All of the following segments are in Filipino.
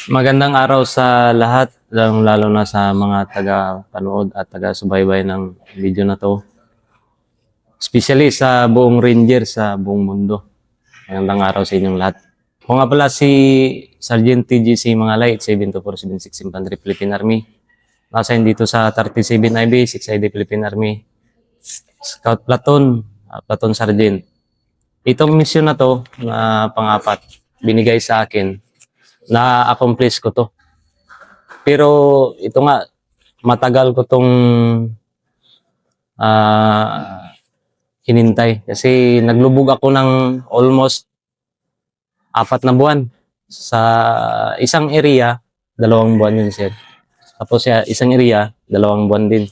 Magandang araw sa lahat, lalo na sa mga taga-panood at taga-subaybay ng video na to. Especially sa buong Ranger sa buong mundo. Magandang araw sa inyong lahat. Ako nga pala si Sergeant TGC Mangalay, 72476 Infantry Philippine Army. Nakasign dito sa 37 IB, 6 ID Philippine Army. Scout Platoon, Platoon Sergeant. Itong mission na to, na pang-apat, binigay sa akin, na-accomplish ko to. Pero ito nga, matagal ko tong hinintay. Kasi naglubog ako ng almost 4 na buwan. Sa isang area, 2 buwan yun, sir. Tapos sa isang area, 2 buwan din.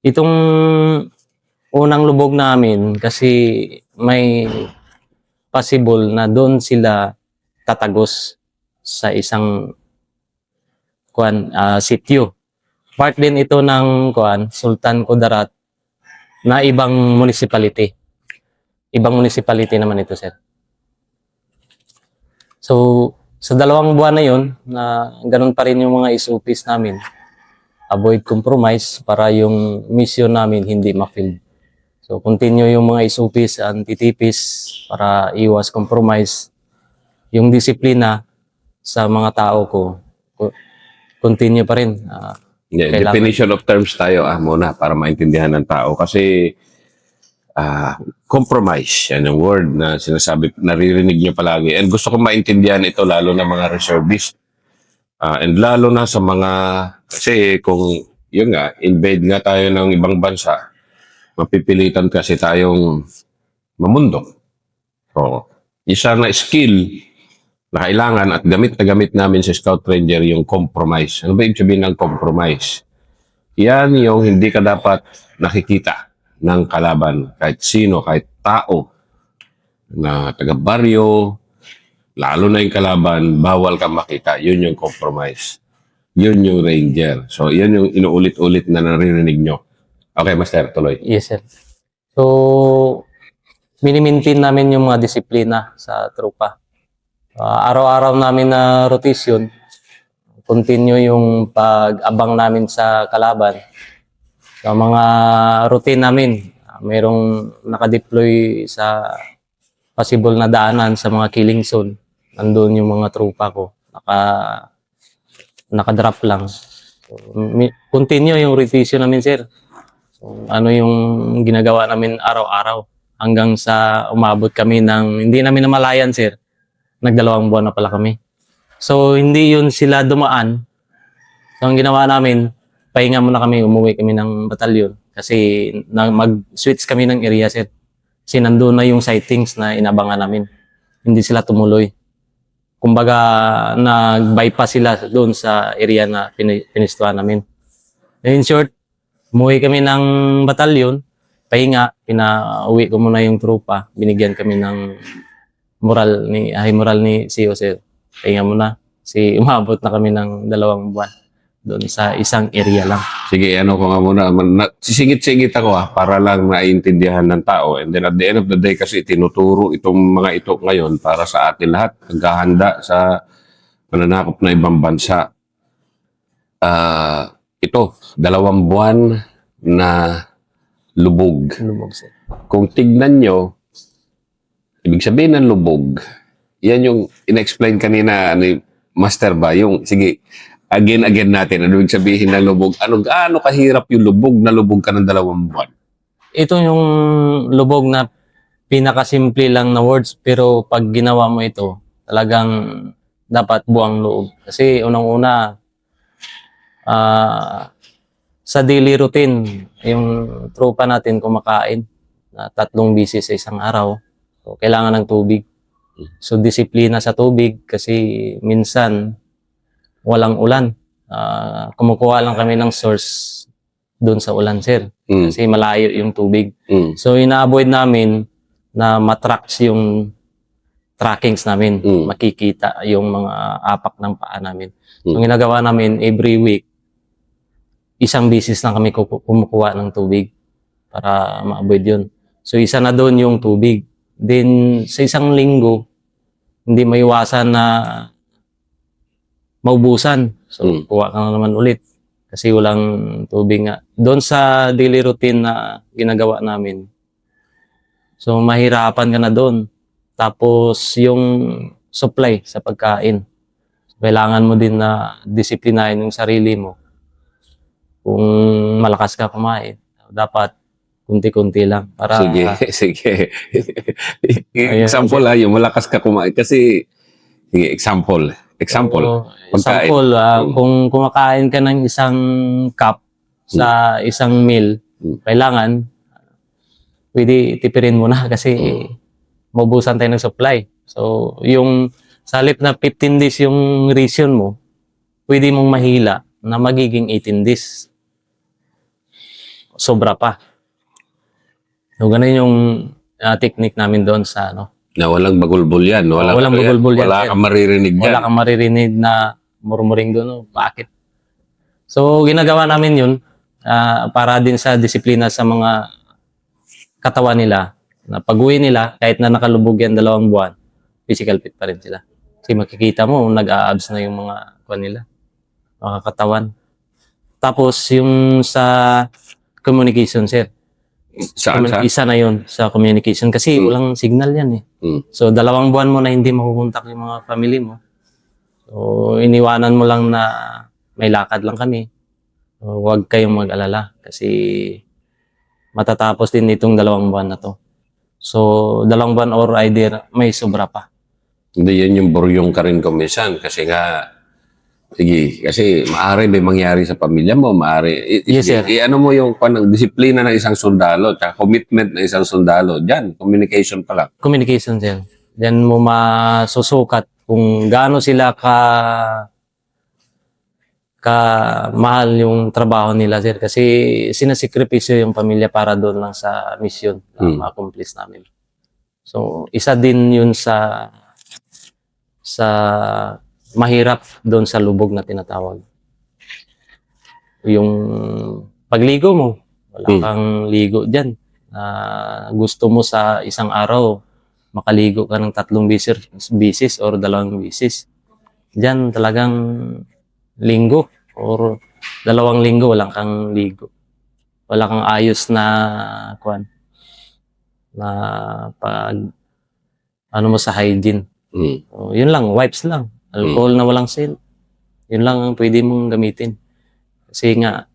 Itong unang lubog namin, kasi may possible na doon sila tatagos sa isang sitio. Part din ito ng Sultan Kudarat na ibang municipality. Ibang municipality naman ito, sir. So, sa 2 buwan na yun, na ganun pa rin yung mga SOPs namin. Avoid compromise para yung mission namin hindi ma-fail. So, continue yung mga SOPs, anti-tipis para iwas compromise. Yung disiplina sa mga tao ko, continue pa rin. Definition of terms tayo muna para maintindihan ng tao. Kasi compromise, yan ang word na sinasabi, naririnig niyo palagi. And gusto ko maintindihan ito lalo na mga reservist. And lalo na sa mga, kasi kung yun nga, invade nga tayo ng ibang bansa, mapipilitan kasi tayong mamundok. So, isa na skill na kailangan at gamit na gamit namin sa Scout Ranger yung compromise. Ano ba ibig sabihin ng compromise? Yan yung hindi ka dapat nakikita ng kalaban. Kahit sino, kahit tao na taga-baryo, lalo na yung kalaban, bawal ka makita. Yun yung compromise. Yun yung Ranger. So, yan yung inuulit-ulit na naririnig nyo. Okay, Master, tuloy. Yes, sir. So, minimaintain namin yung mga disiplina sa tropa. Araw-araw namin na rotation, continue yung pag-abang namin sa kalaban. Sa mga routine namin, mayroong nakadeploy sa possible na daanan sa mga killing zone. Nandun yung mga tropa ko. Naka-drop lang. So, continue yung rotation namin, sir. So, ano yung ginagawa namin araw-araw hanggang sa umabot kami ng hindi namin namalayan, sir. Nag2 buwan na pala kami. So, hindi yun sila dumaan. So, ang ginawa namin, pahinga muna kami, umuwi kami ng batalyon. Kasi mag-switch kami ng area, sir. Kasi nandun na yung sightings na inabangan namin. Hindi sila tumuloy. Kumbaga, nag-bypass sila doon sa area na pinistuhan namin. In short, umuwi kami ng batalyon, pahinga, pinauwi ko muna yung tropa. Binigyan kami ng moral ni CEO, sir. Pahinga muna. Umabot na kami ng 2 buwan doon sa isang area lang. Sige, ano ko nga muna. Sisingit-singit ako para lang naiintindihan ng tao. And then at the end of the day kasi tinuturo itong mga ito ngayon para sa atin lahat. Naghahanda sa mananakop na ibang bansa. Ito, 2 buwan na lubog. Lubog, sir. Kung tignan nyo, ibig sabihin ng lubog, yan yung in-explain kanina ni Master ba, yung, sige, again natin, ano ibig sabihin ng lubog? Gaano kahirap yung lubog na lubog ka ng 2 buwan? Ito yung lubog na pinakasimple lang na words, pero pag ginawa mo ito, talagang dapat buang loob. Kasi unang-una, sa daily routine, yung tropa natin kumakain na 3 beses sa isang araw. So, kailangan ng tubig. So, disiplina sa tubig kasi minsan walang ulan. Kumukuha lang kami ng source doon sa ulan, sir. Kasi malayo yung tubig. So, ina-avoid namin na matracks yung trackings namin. Makikita yung mga apak ng paa namin. So, ginagawa namin every week, 1 beses lang kami kumukuha ng tubig para ma-avoid yun. So, isa na doon yung tubig. Then, sa 1 linggo, hindi maiwasan na maubusan. So, Mm. kuha ka na naman ulit. Kasi walang tubig nga. Doon sa daily routine na ginagawa namin, so mahirapan ka na doon. Tapos yung supply sa pagkain, kailangan mo din na disiplinahin yung sarili mo. Kung malakas ka kumain, dapat kunti-kunti lang. Para, Sige, sige. Ayan, Example yung malakas ka kumain. Kasi, sige, example. Example. Oo, Pagkain. example, Mm. kung kumakain ka ng isang cup sa isang meal, Mm. kailangan, pwede tipirin mo na kasi Mm. maubusan tayo ng supply. So, yung sa halip na 15 days yung ration mo, pwede mong mahila na magiging 18 days. Sobra pa. So, ganun yung technique namin doon sa ano. Na walang bagulbol yan. Walang bagulbol yan, Wala sir. kang maririnig yan. Wala kang maririnig na murmuring doon. Oh, bakit? So, ginagawa namin yun para din sa disiplina sa mga katawan nila. Na pag-uwi nila, kahit na nakalubog yan 2 buwan, physical fit pa rin sila. Kasi makikita mo, nag-a-abs na yung mga kuwan nila, mga katawan. Tapos, yung sa communication, sir. Saan? Isa na yun sa communication kasi walang signal yan eh. Mm. So, 2 buwan mo na hindi makukontak yung mga family mo. So, iniwanan mo lang na may lakad lang kami. So, huwag kayong mag-alala kasi matatapos din itong 2 buwan na to. So, 2 buwan or either may sobra pa. Hindi, yan yung buryong ka rin kumisan. Kasi nga, sige, kasi maaari may mangyari sa pamilya mo, maaari. Yes, sir. Ano mo yung disiplina ng isang sundalo, tsaka commitment ng isang sundalo. Diyan, communication pa lang. Communication, sir. Diyan mo masusukat kung gaano sila ka mahal yung trabaho nila, sir. Kasi sinasikripisyo yung pamilya para doon lang sa mission na ma-accomplish namin. So, isa din yun sa mahirap doon sa lubog na tinatawag. Yung pagligo mo, wala kang ligo dyan. Gusto mo sa isang araw, makaligo ka ng 3 bisis or 2 bisis. Diyan talagang linggo or 2 linggo walang kang ligo. Wala kang ayos na pag ano mo sa hygiene. So, yun lang, wipes lang. Alcohol na walang scent. Yun lang ang pwede mong gamitin. Kasi nga,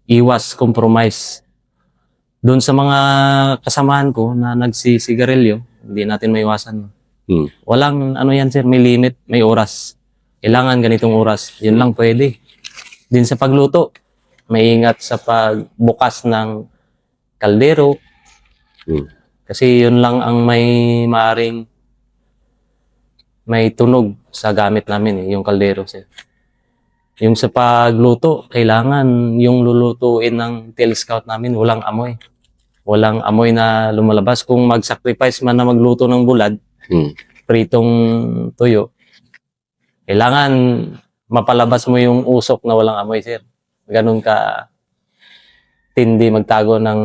iwas compromise. Doon sa mga kasamahan ko na nagsisigarilyo, hindi natin maiwasan. Walang ano yan, sir, may limit, may oras. Kailangan ganitong oras. Yun lang pwede. Din sa pagluto, maingat sa pagbukas ng kaldero. Kasi yun lang ang maaring may tunog sa gamit namin, yung kaldero, sir. Yung sa pagluto, kailangan yung lulutuin ng tail scout namin, walang amoy. Walang amoy na lumalabas. Kung mag-sacrifice man na magluto ng bulad, pritong tuyo, kailangan mapalabas mo yung usok na walang amoy, sir. Ganun ka tindi magtago ng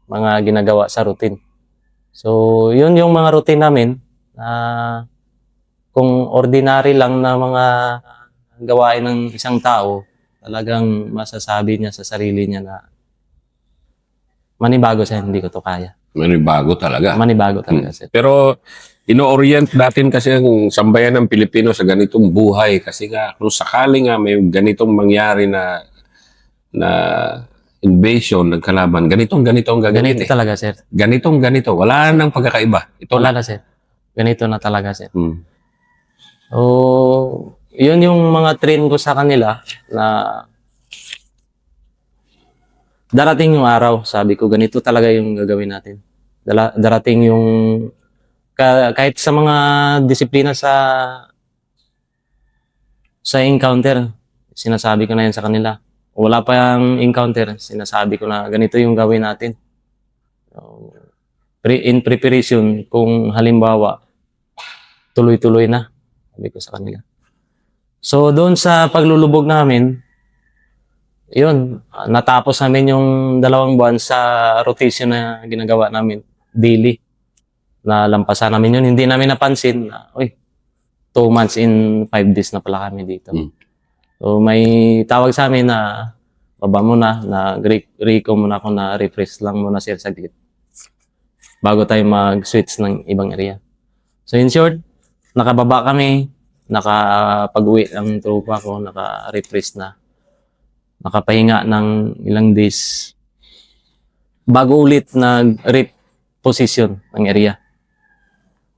mga ginagawa sa routine. So, yun yung mga routine namin. Kung ordinary lang na mga gawain ng isang tao, talagang masasabi niya sa sarili niya na manibago siya, hindi ko to kaya. Manibago talaga. Manibago talaga, sir. Pero ino-orient natin kasi ang sambayan ng Pilipino sa ganitong buhay kasi nga kung sakali nga may ganitong mangyari na invasion ng kalaban, ganito ang gagawin. Ganito talaga, sir. Ganito. Wala nang pagkakaiba. Wala na, sir. Ganito na talaga, sir. So, yun yung mga train ko sa kanila na darating yung araw, sabi ko, ganito talaga yung gagawin natin. Darating yung kahit sa mga disiplina sa encounter, sinasabi ko na yan sa kanila. Wala pa yung encounter, sinasabi ko na ganito yung gawin natin. In preparation, kung halimbawa, tuloy-tuloy na, sabi ko sa kanila. So, doon sa paglulubog namin, yun, natapos namin yung 2 buwan sa rotation na ginagawa namin daily. Nalampasan namin yun. Hindi namin napansin na, 2 months in 5 days na pala kami dito. Mm. So may tawag sa amin na baba muna, na Rico muna ako na refresh lang muna sir saglit bago tayo mag-switch ng ibang area. So in short, nakababa kami, nakapag-uwi ang tropa ko, naka-refresh na, nakapahinga ng ilang days bago ulit nag-reposition ng area.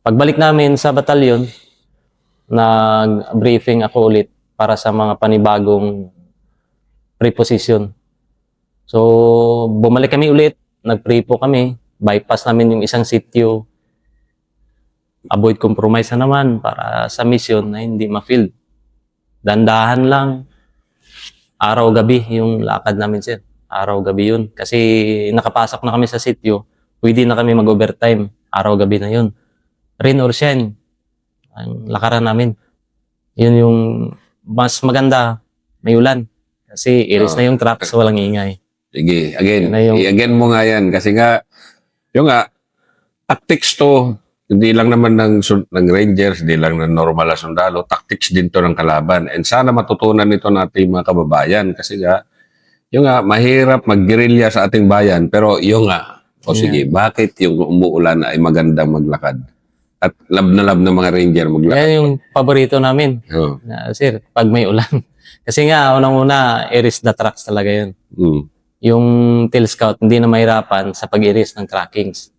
Pagbalik namin sa batalyon, nag-briefing ako ulit para sa mga panibagong reposition. So, bumalik kami ulit, nag-prepo kami, bypass namin yung isang sitio, avoid compromise na naman para sa mission na hindi ma-field. Dandahan lang, araw-gabi yung lakad namin sir. Araw-gabi yun. Kasi nakapasok na kami sa sitio, pwede na kami mag-overtime. Araw-gabi na yun. Rain or shine, ang lakaran namin. Yun yung mas maganda, may ulan. Kasi iris na yung tracks, walang ingay. Sige, again. Yun na yung- I-again mo nga yan. Kasi nga, yung nga, tactics to, hindi lang naman ng Rangers, hindi lang ng normal na sundalo, tactics din to ng kalaban. And sana matutunan nito natin mga kababayan. Kasi nga, yung nga, mahirap mag-guerrilla sa ating bayan. Pero yung nga, sige, bakit yung umuulan ay magandang maglakad? At lab na mga Ranger maglakad. Yan yung paborito namin. Oh. Na, sir, pag may ulan. Kasi nga, unang-una, iris the tracks talaga yun. Mm. Yung tail scout, hindi na mahirapan sa pag-iris ng trackings.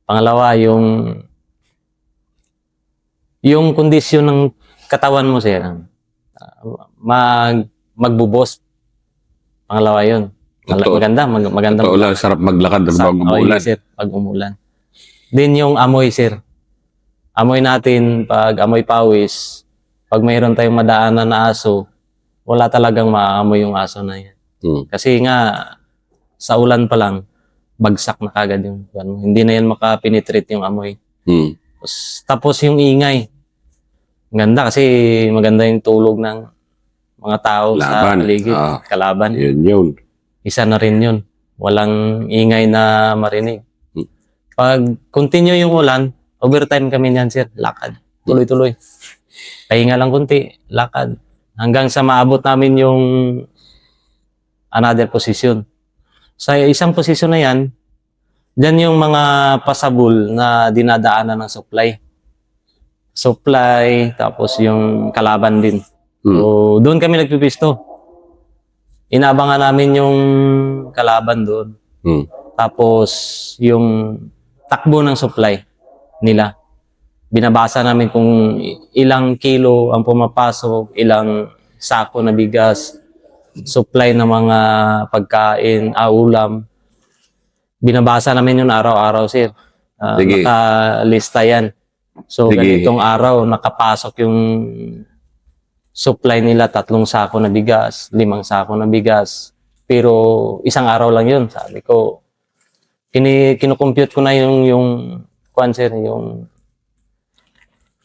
Pangalawa, yung kondisyon ng katawan mo, sir, magbubos. Pangalawa yun. Totoo. Maganda. Totoo lang, sarap maglakad ng bago Oh, umulan. yes, sir, pag umulan. Din yung amoy, sir. Amoy natin, pag amoy pawis, pag mayroon tayong madaanan na aso, wala talagang maamoy yung aso na yan. Mm. Kasi nga, sa ulan pa lang, bagsak na kagad yung ano, hindi na yan makapenetrate yung amoy. Mm. Tapos yung ingay. Ganda kasi maganda yung tulog ng mga tao sa Laban. paligid. Ah. Kalaban. Yun. Isa na rin yun. Walang ingay na marinig. Hmm. Pag continue yung ulan, overtime kami niyan, sir. Lakad. Tuloy-tuloy. Pahinga lang kunti. Lakad. Hanggang sa maabot namin yung another position. Sa isang position na yan, dyan yung mga pasabul na dinadaanan ng supply. Supply, tapos yung kalaban din. Mm. So, doon kami nagpipisto. Inabangan namin yung kalaban doon. Mm. Tapos, yung takbo ng supply nila. Binabasa namin kung ilang kilo ang pumapasok, ilang sako na bigas, supply ng mga pagkain, ulam. Binabasa namin yun araw-araw, sir. Sige. Nakalista yan. So, Sige. ganitong araw, nakapasok yung supply nila 3 sako na bigas, 5 sako na bigas. Pero isang araw lang yun. Sabi ko, kinukompute ko na yung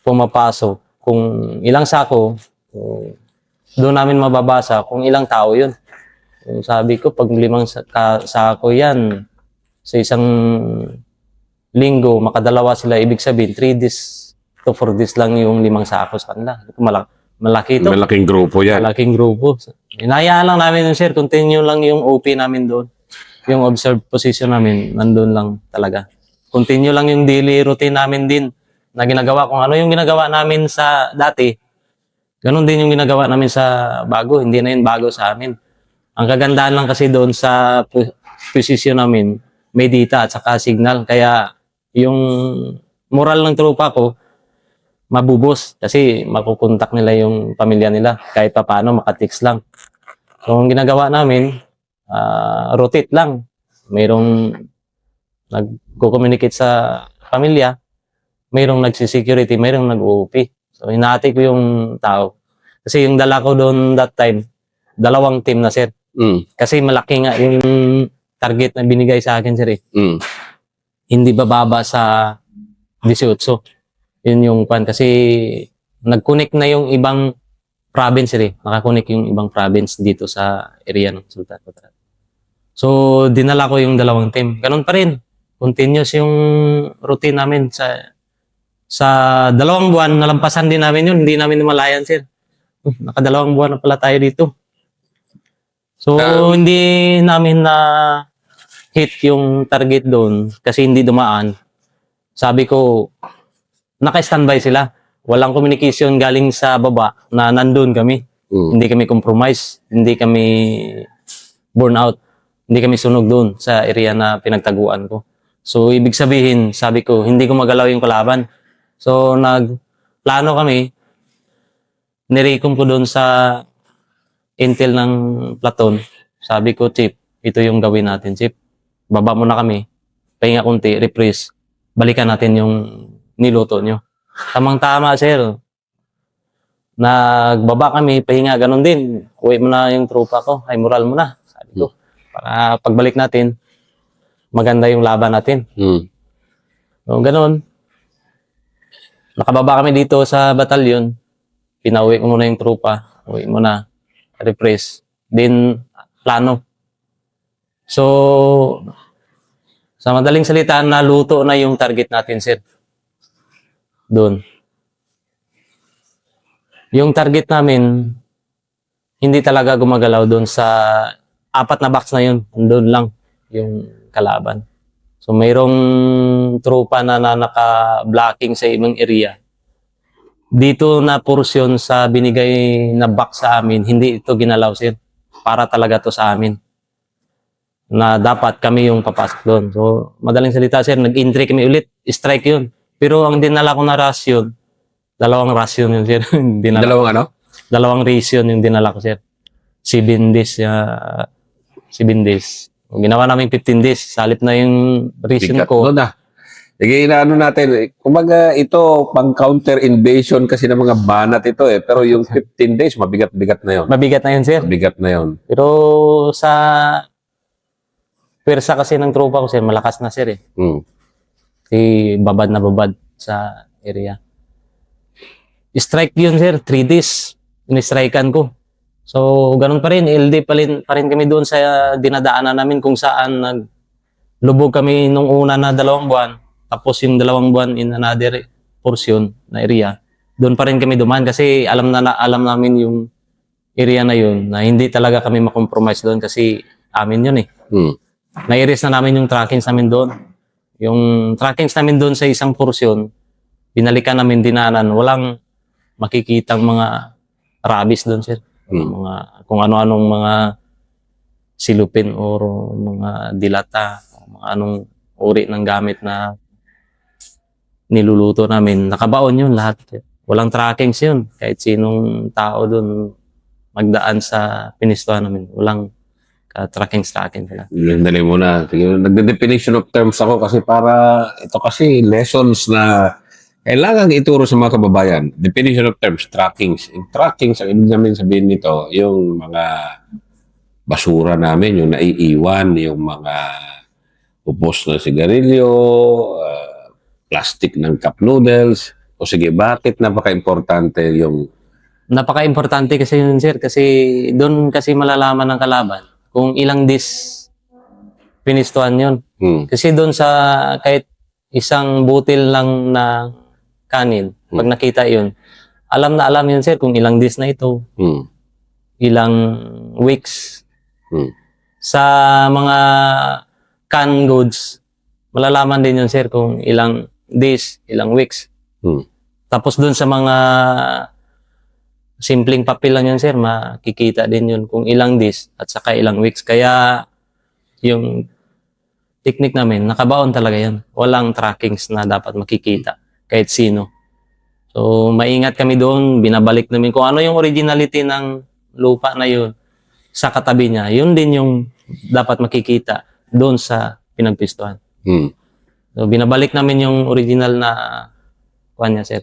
pumapasok. Kung ilang sako, doon namin mababasa kung ilang tao yun. So, sabi ko, pag 5 sako yan, sa isang linggo, makadalawa sila, ibig sabihin, 3 days to 4 days lang yung 5 sako sa kanila. Malaki ito. Malaking grupo yan. Malaking grupo. Inayaan lang namin yun, sir. Continue lang yung OP namin doon. Yung observed position namin, nandun lang talaga. Continue lang yung daily routine namin din na ginagawa. Kung ano yung ginagawa namin sa dati, ganun din yung ginagawa namin sa bago. Hindi na yun bago sa amin. Ang kagandahan lang kasi doon sa position namin, may data at saka signal. Kaya yung moral ng tropa ko, mabubos kasi makukontak nila yung pamilya nila kahit pa paano makatix lang. So, ang ginagawa namin, rotate lang. Mayroong nag-communicate sa pamilya, mayroong nagsisecurity, mayroong nag-OOP. So, hinati ko yung tao. Kasi yung dala ko doon that time, 2 team na, sir. Mm. Kasi malaki nga yung target na binigay sa akin, sir. Mm. Hindi bababa sa 18. Yun yung pan. Kasi nag-connect na yung ibang province, nakakonect yung ibang province dito sa area ng Sultan Kudarat. So, dinala ko yung 2 team. Ganun pa rin. Continuous yung routine namin sa Sa 2 buwan, nalampasan din namin yun. Hindi namin namalayan, sir. Naka2 buwan na pala tayo dito. So, hindi namin na hit yung target doon kasi hindi dumaan. Sabi ko, naka-standby sila. Walang communication galing sa baba na nandun kami. Hindi kami compromise. Hindi kami burnout. Hindi kami sunog doon sa area na pinagtaguan ko. So, ibig sabihin, sabi ko, hindi ko magalaw yung kalaban. So, nagplano kami. Nirecom ko doon sa intel ng Platon. Sabi ko, Chief, ito yung gawin natin, Chief. Baba muna kami. Pahinga kunti, reprise. Balikan natin yung niluto nyo. Tamang-tama, sir. Nagbaba kami, pahinga, ganun din. Uwi mo na yung tropa ko. Ay, moral mo na. Sabi ko. Para pagbalik natin, maganda yung laban natin. So, ganun. Nakababa kami dito sa batalyon. Pinauwi ko muna yung tropa. Uwi mo na. Reprise. Then, plano. So, sa madaling salita, naluto na yung target natin, sir. Doon. Yung target namin, hindi talaga gumagalaw doon sa 4 na box na yun. Doon lang yung kalaban. So, mayroong tropa na naka-blocking sa ibang area. Dito na porsyon sa binigay na box sa amin, hindi ito ginalaw, sir. Para talaga to sa amin. Na dapat kami yung papasok doon. So, madaling salita, sir, nag-entry kami ulit. Strike yun. Pero ang dinala ko na rasyon, 2 rasyon yun, sir. Dalawang ano? 2 rasyon yung dinala ko, sir. 7 days. 7 days. Ginawa namin 15 days. Salip na yung ration Bigat ko. doon na. Sige, inaano natin. Kumbaga, ito, pang-counter invasion kasi ng mga banat ito eh. Pero yung 15 days, mabigat-bigat na yun. Mabigat na yun, sir. Mabigat na yun. Pero sa pwersa kasi ng tropa ko, sir, malakas na, sir, eh. Kasi babad na babad sa area. Strike yun, sir. 3 days. In-strikean ko. So, ganun pa rin. LD pa rin kami doon sa dinadaanan namin kung saan naglubog kami nung una na 2 buwan. Tapos yung 2 buwan in another portion na area. Doon pa rin kami dumaan kasi alam namin yung area na yun na hindi talaga kami makompromise doon kasi amin yun, eh. Na-erase na namin yung trackings namin doon. Yung trackings namin doon sa isang portion, binalikan namin dinanan. Walang makikitang mga rabies doon, sir. Mga, kung ano-anong mga silupin o mga dilata, mga anong uri ng gamit na niluluto namin. Nakabaon yun lahat. Walang trackings yun. Kahit sinong tao doon magdaan sa pinistuhan namin. Walang trackings sila. Dali muna. Nagde-definition of terms ako kasi para ito kasi lessons na kailangan ituro sa mga kababayan. Definition of terms, trackings. In trackings, ang ibig namin sabihin nito, yung mga basura namin, yung naiiwan, yung mga upos na sigarilyo, plastic ng cup noodles. O sige, bakit napaka-importante yung... Napaka-importante kasi yun, sir. Kasi doon kasi malalaman ng kalaban kung ilang dish pinistuhan yun. Kasi doon sa kahit isang butil lang na kanin, pag nakita yun, alam na alam yun, sir, kung ilang dish na ito. Ilang weeks. Sa mga canned goods, malalaman din yun, sir, kung ilang days, ilang weeks. Tapos dun sa mga simpleng papel lang yun, sir, makikita din yun kung ilang days at saka ilang weeks. Kaya yung technique namin, nakabaon talaga yan. Walang trackings na dapat makikita kahit sino. So, maingat kami doon, binabalik namin kung ano yung originality ng lupa na yun sa katabi niya. Yun din yung dapat makikita doon sa pinagpistuhan. So, binabalik namin yung original na niya, sir,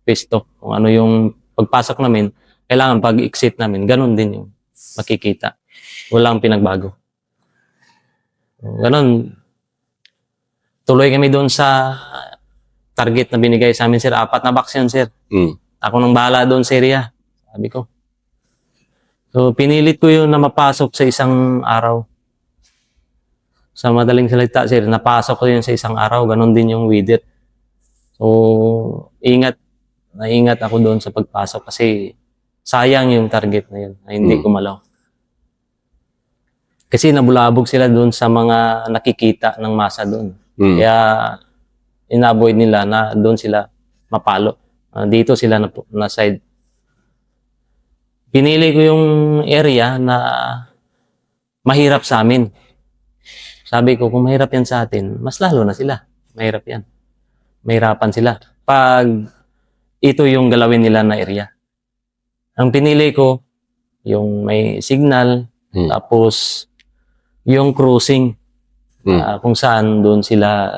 pisto. Kung ano yung pagpasok namin, kailangan pag-exit namin, ganun din yung makikita. Walang pinagbago. So, ganun. Tuloy kami doon sa target na binigay sa amin, sir. 4 na box yun, sir. Ako nang bahala doon sa area. Sabi ko. So, pinilit ko yun na mapasok sa isang araw. Sa madaling salita, sir, napasok ko yun sa isang araw. Ganon din yung with it. So, naingat ako doon sa pagpasok kasi sayang yung target na yun, na hindi kumalaw. Kasi nabulabog sila doon sa mga nakikita ng masa doon. Kaya inavoid nila na doon sila mapalo. Dito sila na side. Pinili ko yung area na mahirap sa amin. Sabi ko, kung mahirap yan sa atin, mas lalo na sila. Mahirap yan. Mahirapan sila. Pag ito yung galawin nila na area. Ang pinili ko, yung may signal, tapos yung cruising, kung saan doon sila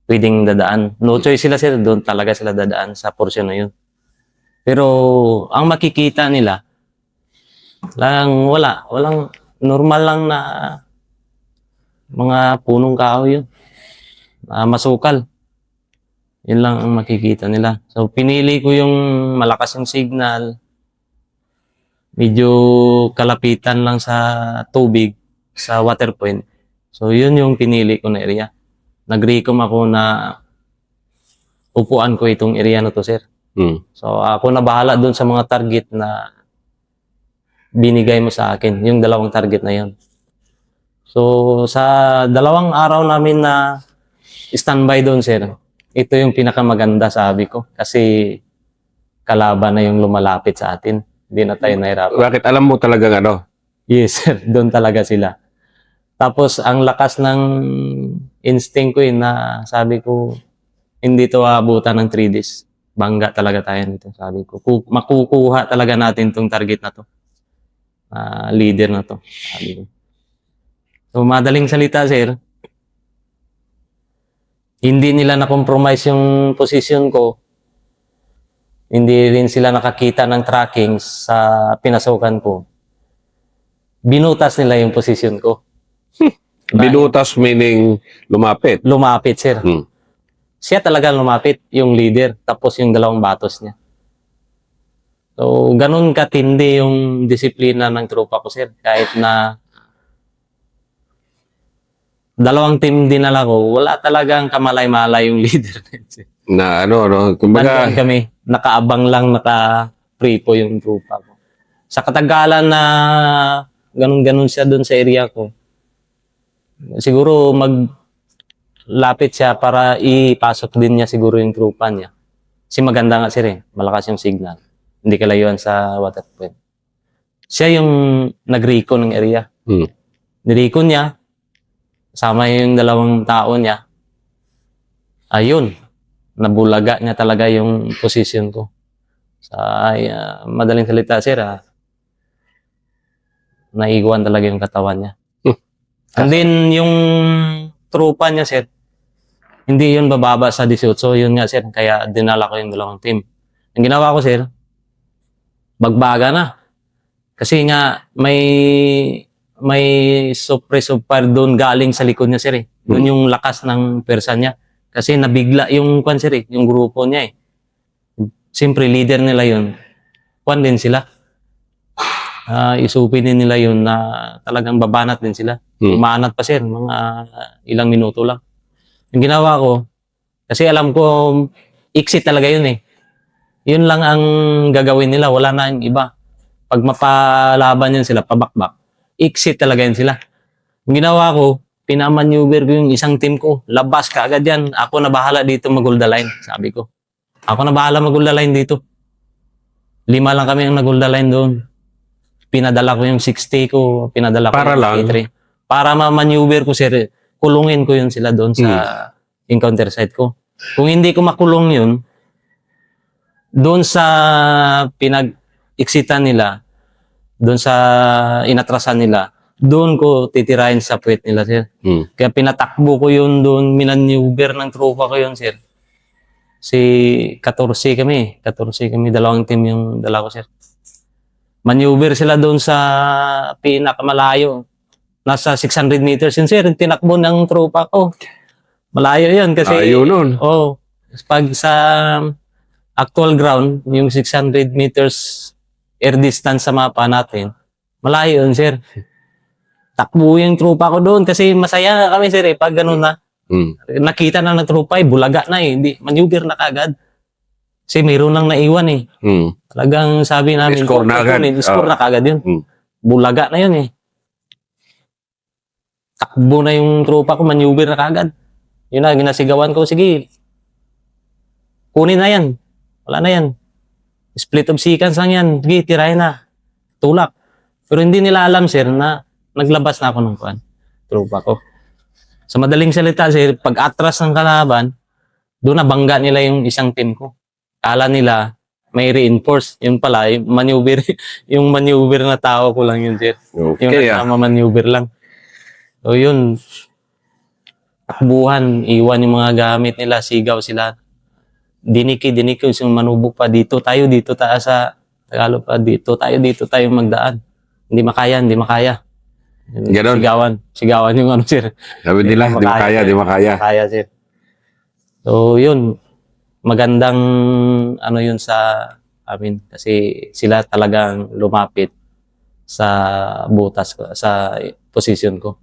pwedeng dadaan. No choice sila sir, doon talaga sila dadaan sa portion na yun. Pero ang makikita nila, walang normal lang na mga punong kahoy yun. Masukal. Yun lang ang makikita nila. So, pinili ko yung malakas yung signal. Medyo kalapitan lang sa tubig, sa water point. So, yun yung pinili ko na area. Nag-recom ako na upuan ko itong area na to, sir. So, ako na bahala dun sa mga target na binigay mo sa akin. Yung 2 target na yun. So, sa 2 araw namin na standby doon, sir, ito yung pinakamaganda sabi ko. Kasi kalaban na yung lumalapit sa atin. Hindi na tayo nahirapan. Bakit alam mo talagang ano? Yes, sir. Doon talaga sila. Tapos, ang lakas ng instinct ko na sabi ko, hindi to aabutan ng 3 days. Bangga talaga tayo nito, sabi ko. Makukuha talaga natin tong target na to. Leader na to, sabi ko. So, madaling salita, sir, hindi nila na-compromise yung position ko. Hindi rin sila nakakita ng tracking sa pinasukan ko. Binutas nila yung position ko. Binutas meaning lumapit. Lumapit, sir. Siya talaga lumapit, yung leader, tapos yung 2 batos niya. So, ganun katindi yung disiplina ng tropa ko, sir. Kahit na 2 team dinala ko, wala talagang kamalay-malay yung leader. Na kumbaga, Nandun kami, nakaabang lang, naka-prepo yung tropa ko. Sa katagalan na ganun-ganun siya doon sa area ko, siguro maglapit siya para ipasok din niya siguro yung tropa niya. Kasi maganda nga sir malakas yung signal. Hindi kalayuan sa water point. Siya yung nag-recon ng area. Nirecon niya, kasama yung 2 tao niya. Ayun, nabulaga niya talaga yung position ko. Sa madaling salita, sir, naiwan talaga yung katawan niya. And then, yung tropa niya, sir, hindi yun bababa sa 18. So, yun nga, sir, kaya dinala ko yung 2 team. Ang ginawa ko, sir, magbaga na. Kasi nga, may suppressive fire doon galing sa likod niya, sir. Doon yung lakas ng persa niya. Kasi nabigla yung yung grupo niya. Siyempre, leader nila yun. Din sila. Isupin din nila yun na talagang babanat din sila. Umanat pa, sir. Mga ilang minuto lang. Yung ginawa ko, kasi alam ko, exit talaga yun Yun lang ang gagawin nila. Wala na yung iba. Pag mapalaban yun sila, pabakbak, exit talaga yun sila. Yung ginawa ko, pinamaneuver ko yung isang team ko. Labas ka agad yan. Ako na bahala dito mag-hold the line, sabi ko. Ako na bahala mag-hold the line dito. 5 lang kami ang nag-hold the line doon. Pinadala ko yung 60 ko, pinadala ko para yung lang. 3. Para ma-maneuver ko, sir, kulungin ko yun sila doon sa encounter site ko. Kung hindi ko makulong yun, doon sa pinag-exitan nila, doon sa inatrasan nila, doon ko titirahin sa puwet nila, sir. Kaya pinatakbo ko yun doon, minaneuver ng tropa ko yun, sir. 14 kami, 2 team yung dala ko, sir. Maneuver sila doon sa pinakamalayo. Nasa 600 meters yun, sir. Tinakbo ng tropa ko. Malayo yun kasi... Ayaw nun. Pag sa actual ground, yung 600 meters air distance sa mapa natin, malayo yun, sir. Takbo yung tropa ko doon kasi masaya kami, sir, pag ganun na. Hmm. Nakita na ng tropa, bulaga na eh. Hindi, maneuver na kagad. Kasi mayroon nang naiwan eh. Hmm. Talagang sabi namin, Score na agad. Score na kagad yun. Hmm. Bulaga na yun eh. Takbo na yung tropa ko, maneuver na kagad. Yun na, ginasigawan ko, sige, kunin na yan. Wala na yan. Split of seconds lang yan. Sige, tirahin na. Tulak. Pero hindi nila alam, sir, na naglabas na ako ng tropa ko. Sa madaling salita, sir, pag atras ng kalaban, doon na bangga nila yung isang team ko. Kala nila may reinforce. Yun pala, yung maneuver, yung maneuver na tao ko lang yun, sir. Yung Okay, maneuver lang. So yun, takbuhan, iwan yung mga gamit nila, sigaw sila. Diniki, yung manubok pa, dito tayo sa Tagalog pa, dito tayo magdaan. Hindi makaya. Ganon. Sigawan yung sir. Sabi nila, di makaya. Kaya, sir. So, yun. Magandang, yun sa amin. Kasi sila talagang lumapit sa butas ko, sa position ko.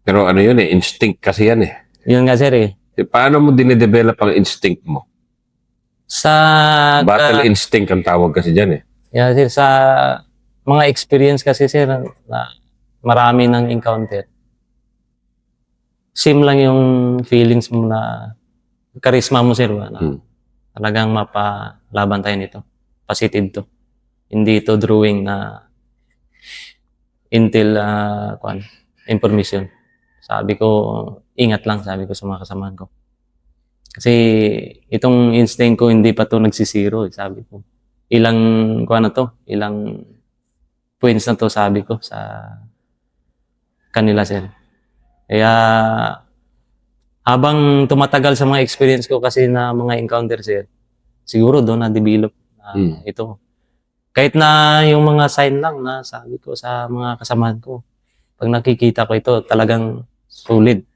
Pero yun instinct kasi yan eh. Yun nga, sir eh. Paano mo dinedevelop ang instinct mo? Sa... Battle instinct ang tawag kasi dyan eh. Yeah, sir, sa mga experience kasi, sir, na marami ng encounter. Same lang yung feelings mo na charisma mo, sir, na talagang mapalaban tayo nito. Positive to. Hindi to drawing na intel information. Sabi ko, ingat lang, sabi ko sa mga kasamahan ko. Kasi itong instinct ko hindi pa to nagsisiro, sabi ko. Ilang points na to, sabi ko sa kanila, sir. Kaya habang tumatagal sa mga experience ko kasi na mga encounter, sir, siguro doon na-develop ito. Kahit na yung mga sign lang na sabi ko sa mga kasamahan ko, pag nakikita ko ito, talagang solid.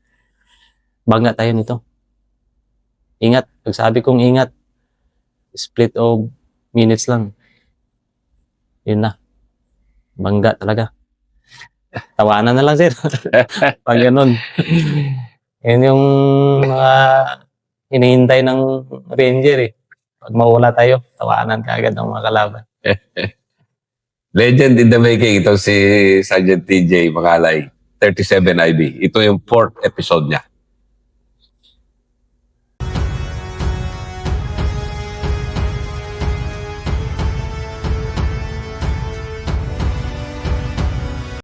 Bangga tayo nito. Ingat. Pag sabi kong ingat, split of minutes lang. Yun na. Bangga talaga. Tawanan na lang, sir. Pag ganun. Yun yung mga hinihintay ng Ranger eh. Pag mauna tayo, tawanan ka agad ng mga kalaban. Legend in the making. Ito si Sergeant TJ Macalay, 37 IB. Ito yung 4th episode niya.